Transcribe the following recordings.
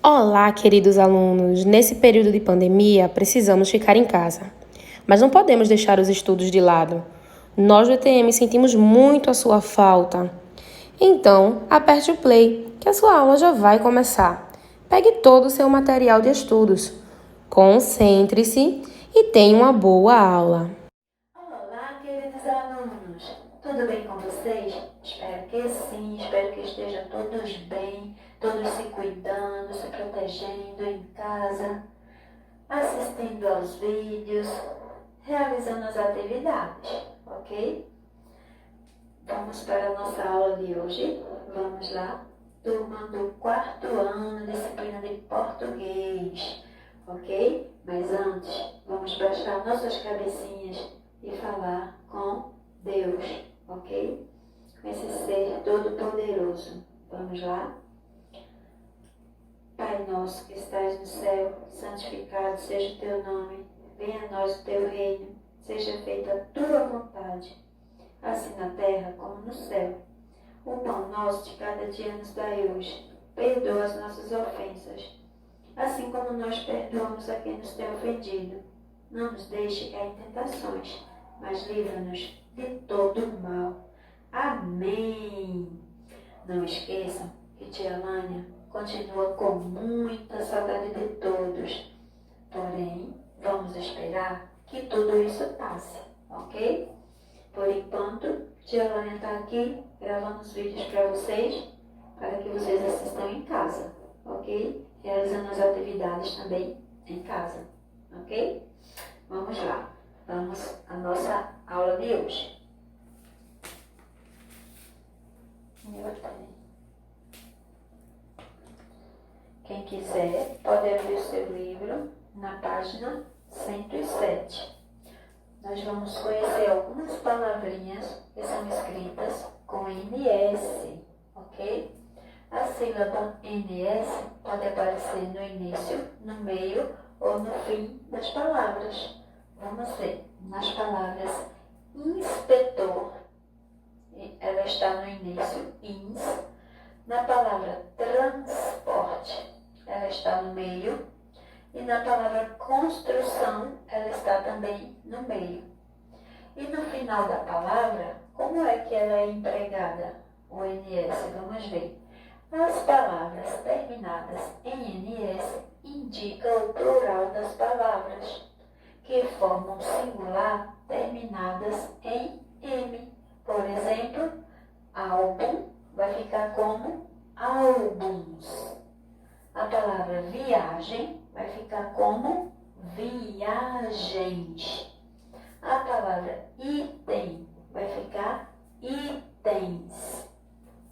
Olá, queridos alunos! Nesse período de pandemia, precisamos ficar em casa. Mas não podemos deixar os estudos de lado. Nós do ETM sentimos muito a sua falta. Então, aperte o play, que a sua aula já vai começar. Pegue todo o seu material de estudos. Concentre-se e tenha uma boa aula. Olá, queridos alunos! Tudo bem com vocês? Espero que sim, espero que estejam todos bem, todos se cuidando, se protegendo em casa, assistindo aos vídeos, realizando as atividades, ok? Vamos para a nossa aula de hoje. Vamos lá? Turma do 4º ano, disciplina de português, ok? Mas antes, vamos baixar nossas cabecinhas e falar com Deus, ok? Com esse ser todo-poderoso. Vamos lá? Pai nosso que estás no céu, santificado seja o teu nome. Venha a nós o teu reino. Seja feita a tua vontade, assim na terra como no céu. O pão nosso de cada dia nos dai hoje. Perdoa as nossas ofensas, assim como nós perdoamos a quem nos tem ofendido. Não nos deixe cair em tentações, mas livra-nos de todo o mal. Amém! Não esqueçam que tia Lânia continua com muita saudade de todos. Porém, vamos esperar que tudo isso passe, ok? Por enquanto, tia Lânia está aqui gravando os vídeos para vocês, para que vocês assistam em casa, ok? Realizando as atividades também em casa, ok? Vamos lá, vamos à nossa aula de hoje. Quem quiser pode abrir o seu livro na página 107. Nós vamos conhecer algumas palavrinhas que são escritas com NS, ok? A sílaba NS pode aparecer no início, no meio ou no fim das palavras. Vamos ver. Nas palavras inspetor, ela está no início, ins. Na palavra transporte, ela está no meio. E na palavra construção, ela está também no meio. E no final da palavra, como é que ela é empregada? O NS, vamos ver. As palavras terminadas em NS indicam o plural das palavras, que formam singular terminadas em M. Por exemplo, álbum vai ficar como álbuns. A palavra viagem vai ficar como viagens. A palavra item vai ficar itens.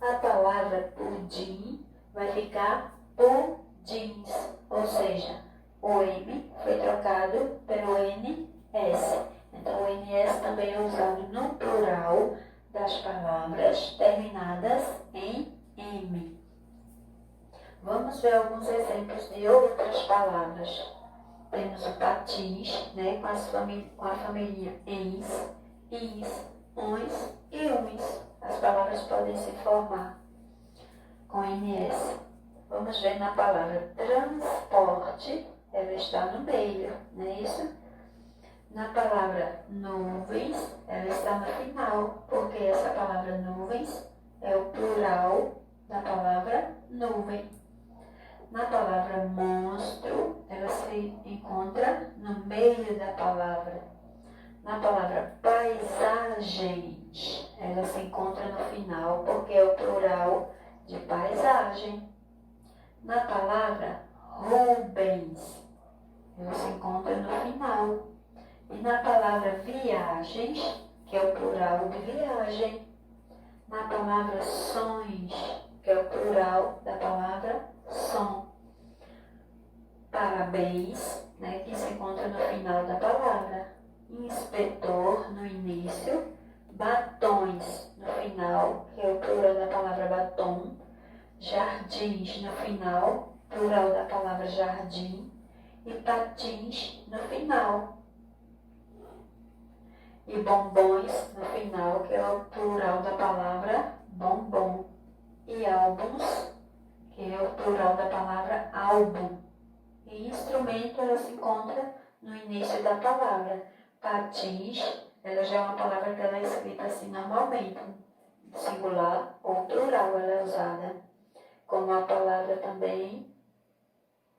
A palavra pudim vai ficar pudins, ou seja, o M foi trocado pelo NS. Então, o NS também é usado no plural das palavras terminadas em M. Vamos ver alguns exemplos de outras palavras. Temos o patins, né, com a família ens, ins, ons e uns. As palavras podem se formar com NS. Vamos ver na palavra transporte, ela está no meio, não é isso? Na palavra nuvens, ela está no final, porque essa palavra nuvens é o plural da palavra nuvem. Na palavra monstro, ela se encontra no meio da palavra. Na palavra paisagens, ela se encontra no final, porque é o plural de paisagem. Na palavra Rubens, ela se encontra no final. E na palavra viagens, que é o plural de viagem. Na palavra sons, que é o plural da palavra som. Parabéns, né, que se encontra no final da palavra. Inspetor no início. Batons no final, que é o plural da palavra batom. Jardins no final, plural da palavra jardim. E patins no final. E bombons no final, que é o plural da palavra bombom. E álbuns, que é o plural da palavra álbum. E instrumento, ela se encontra no início da palavra. Patins, ela já é uma palavra que ela é escrita assim normalmente, singular ou plural ela é usada. Como a palavra também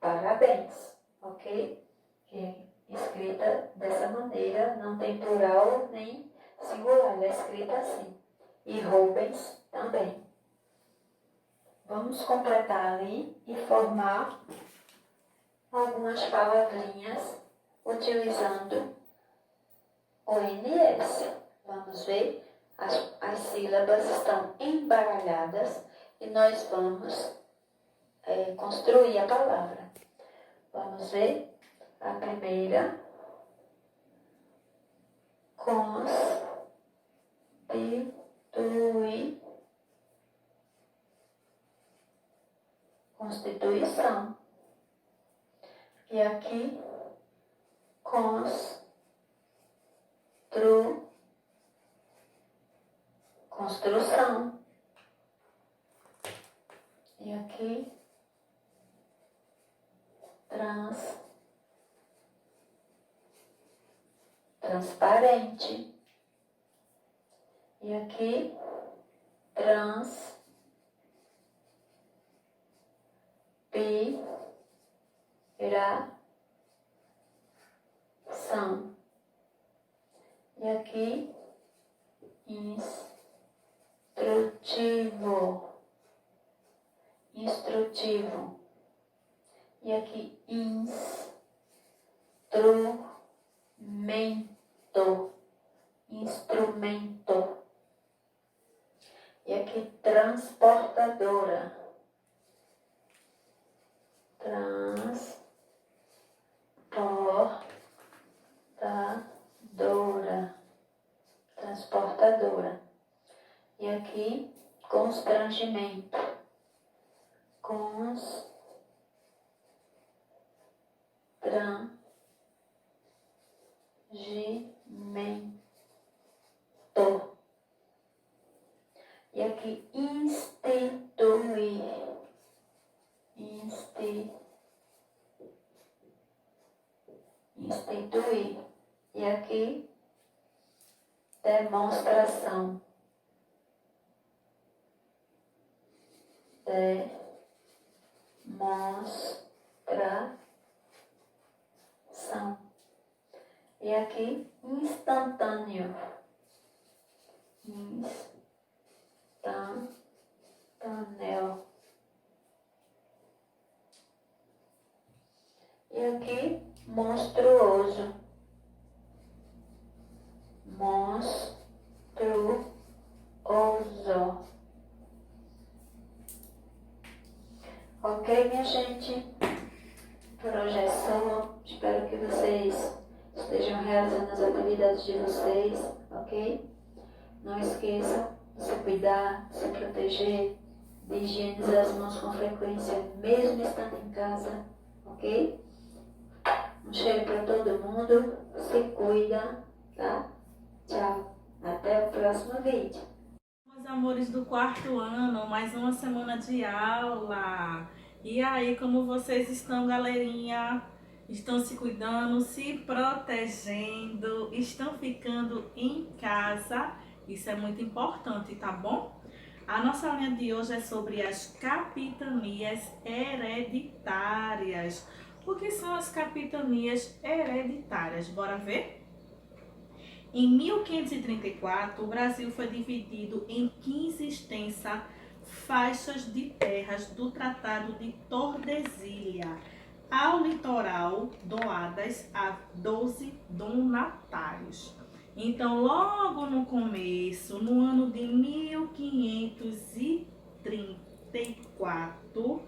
parabéns, ok? Que é escrita dessa maneira, não tem plural nem singular, ela é escrita assim. E Rubens também. Vamos completar ali e formar algumas palavrinhas utilizando o NS. Vamos ver, as sílabas estão embaralhadas e nós vamos construir a palavra. Vamos ver a primeira, constituição. E aqui, construção. E aqui, transparente. E aqui, transpiração. E aqui, instrutivo. E aqui, instrumento. E aqui, transportadora. Transportadora. E aqui, constrangimento. E aqui, instituir. E aqui, demonstração. E aqui, instantâneo. E aqui, monstruoso. Ok, minha gente? Por hoje é só. Espero que vocês estejam realizando as atividades de vocês, ok? Não esqueçam de se cuidar, se proteger, de higienizar as mãos com frequência, mesmo estando em casa, ok? Um cheiro para todo mundo, se cuida, tá? Tchau, até o próximo vídeo. Meus amores do quarto ano, mais uma semana de aula. E aí, como vocês estão, galerinha? Estão se cuidando, se protegendo, estão ficando em casa? Isso é muito importante, tá bom? A nossa linha de hoje é sobre as capitanias hereditárias. O que são as capitanias hereditárias? Bora ver? Em 1534, o Brasil foi dividido em 15 extensas faixas de terras do Tratado de Tordesilhas, ao litoral doadas a 12 donatários. Então, logo no começo, no ano de 1534,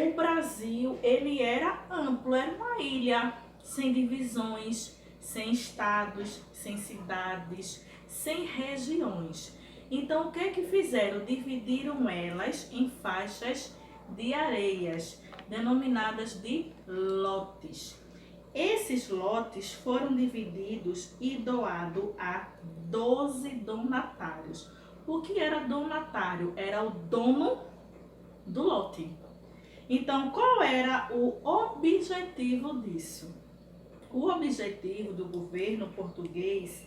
o Brasil ele era amplo, era uma ilha sem divisões, sem estados, sem cidades, sem regiões. Então, o que fizeram? Dividiram elas em faixas de areias, denominadas de lotes. Esses lotes foram divididos e doados a 12 donatários. O que era donatário? Era o dono do lote. Então, qual era o objetivo disso? O objetivo do governo português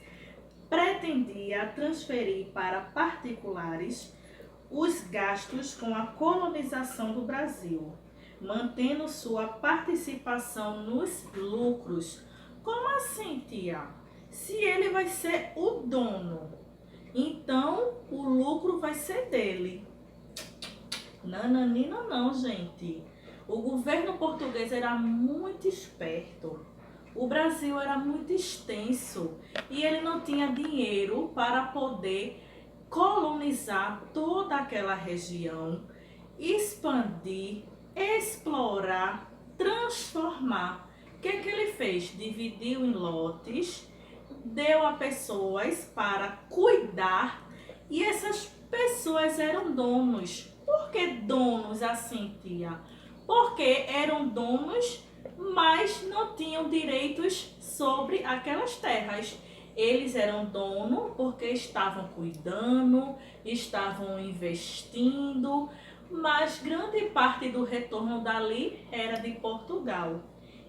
pretendia transferir para particulares os gastos com a colonização do Brasil, mantendo sua participação nos lucros. Como assim, tia? Se ele vai ser o dono, então o lucro vai ser dele. Nananina não, gente. O governo português era muito esperto. O Brasil era muito extenso e ele não tinha dinheiro para poder colonizar toda aquela região, expandir, explorar, transformar. O que ele fez? Dividiu em lotes, deu a pessoas para cuidar e essas pessoas eram donos. Por que donos assim, tia? Porque eram donos, mas não tinham direitos sobre aquelas terras. Eles eram donos porque estavam cuidando, estavam investindo, mas grande parte do retorno dali era de Portugal.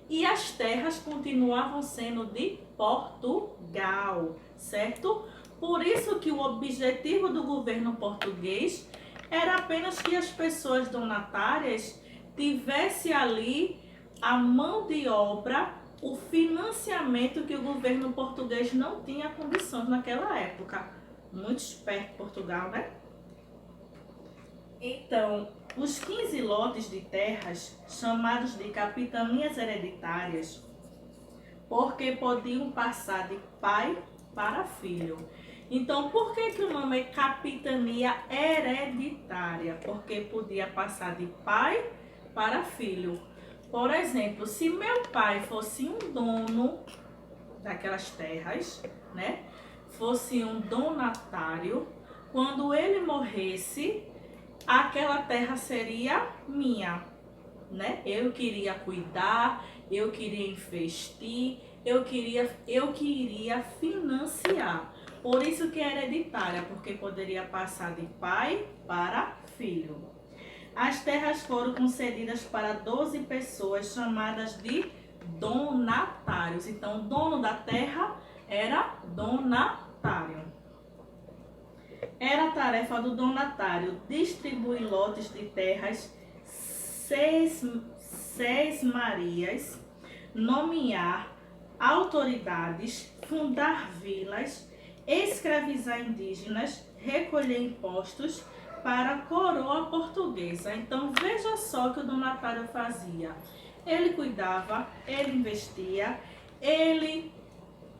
E as terras continuavam sendo de Portugal, certo? Por isso que o objetivo do governo português era apenas que as pessoas donatárias tivessem ali a mão de obra, o financiamento que o governo português não tinha condições naquela época. Muito esperto Portugal, né? Então, os 15 lotes de terras, chamados de capitanias hereditárias, porque podiam passar de pai para filho. Então, por que o nome é capitania hereditária? Porque podia passar de pai para filho. Por exemplo, se meu pai fosse um dono daquelas terras, né? Fosse um donatário, quando ele morresse, aquela terra seria minha, né? Eu queria cuidar, eu queria investir, eu queria financiar. Por isso que é hereditária, porque poderia passar de pai para filho. As terras foram concedidas para 12 pessoas chamadas de donatários. Então, o dono da terra era donatário. Era a tarefa do donatário distribuir lotes de terras seis marias, nomear autoridades, fundar vilas, escravizar indígenas, recolher impostos para a coroa portuguesa. Então, veja só o que o donatário fazia. Ele cuidava, ele investia, ele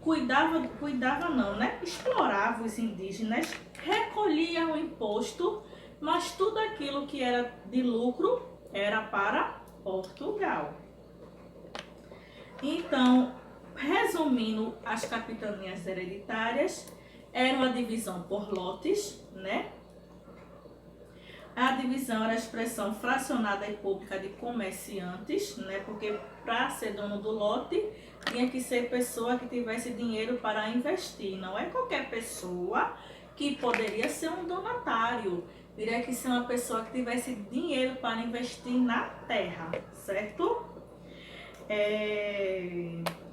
cuidava não, né? Explorava os indígenas, recolhia o imposto, mas tudo aquilo que era de lucro era para Portugal. Então, resumindo, as capitanias hereditárias eram a divisão por lotes, né? A divisão era a expressão fracionada e pública de comerciantes, né? Porque para ser dono do lote tinha que ser pessoa que tivesse dinheiro para investir. Não é qualquer pessoa que poderia ser um donatário. Teria que ser uma pessoa que tivesse dinheiro para investir na terra, certo?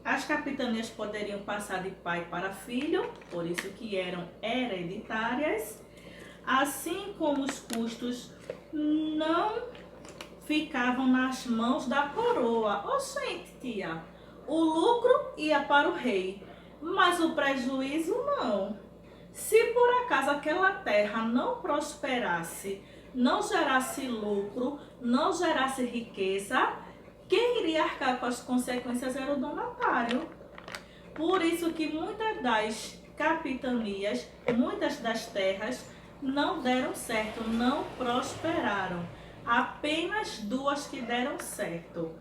As capitanias poderiam passar de pai para filho, por isso que eram hereditárias. Assim como os custos não ficavam nas mãos da coroa. Oxente, tia, o lucro ia para o rei, mas o prejuízo não. Se por acaso aquela terra não prosperasse, não gerasse lucro, não gerasse riqueza, quem iria arcar com as consequências era o donatário. Por isso que muitas das capitanias, muitas das terras não deram certo, não prosperaram. Apenas duas que deram certo: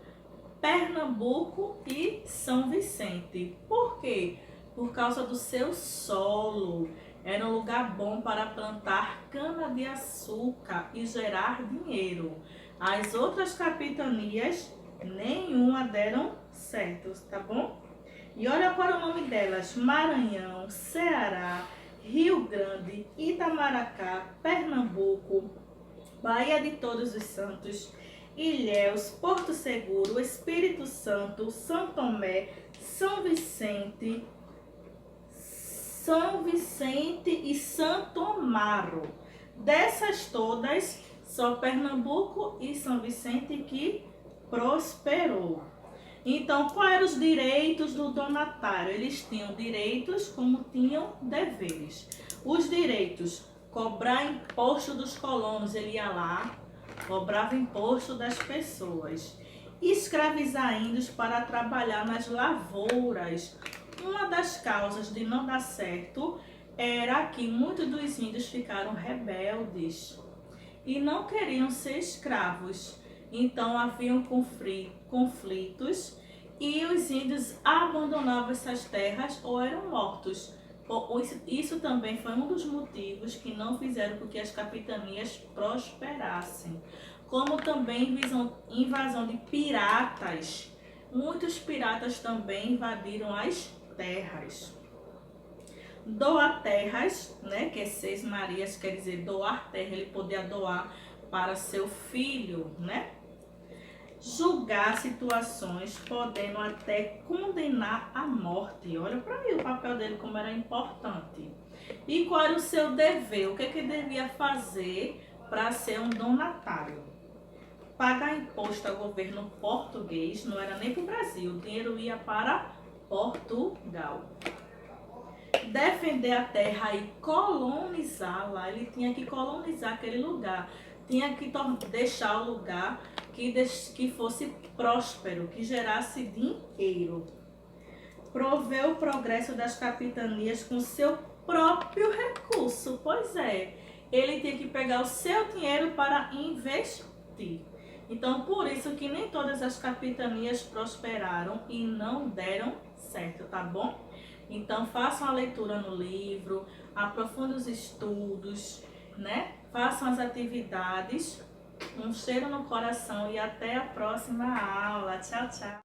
Pernambuco e São Vicente. Por quê? Por causa do seu solo. Era um lugar bom para plantar cana-de-açúcar e gerar dinheiro. As outras capitanias, nenhuma deram certo, tá bom? E olha para o nome delas: Maranhão, Ceará, Rio Grande, Itamaracá, Pernambuco, Baía de Todos os Santos, Ilhéus, Porto Seguro, Espírito Santo, São Tomé, São Vicente e Santo Amaro. Dessas todas, só Pernambuco e São Vicente que prosperou. Então, quais eram os direitos do donatário? Eles tinham direitos como tinham deveres. Os direitos: cobrar imposto dos colonos, ele ia lá, cobrava imposto das pessoas. Escravizar índios para trabalhar nas lavouras. Uma das causas de não dar certo era que muitos dos índios ficaram rebeldes e não queriam ser escravos. Então haviam conflitos e os índios abandonavam essas terras ou eram mortos. Isso também foi um dos motivos que não fizeram com que as capitanias prosperassem. Como também invasão de piratas. Muitos piratas também invadiram as terras. Doar terras, né, que é seis Marias, quer dizer doar terra, ele podia doar para seu filho, né? Julgar situações, podendo até condenar à morte. Olha para aí o papel dele como era importante. E qual era o seu dever? O que ele devia fazer para ser um donatário? Pagar imposto ao governo português, não era nem para o Brasil, o dinheiro ia para Portugal. Defender a terra e colonizá-la, ele tinha que colonizar aquele lugar, tinha que deixar o lugar que fosse próspero, que gerasse dinheiro. Prover o progresso das capitanias com seu próprio recurso, pois é, ele tinha que pegar o seu dinheiro para investir. Então, por isso que nem todas as capitanias prosperaram e não deram certo, tá bom? Então, façam a leitura no livro, aprofundem os estudos, né? Façam as atividades. Um cheiro no coração e até a próxima aula. Tchau, tchau!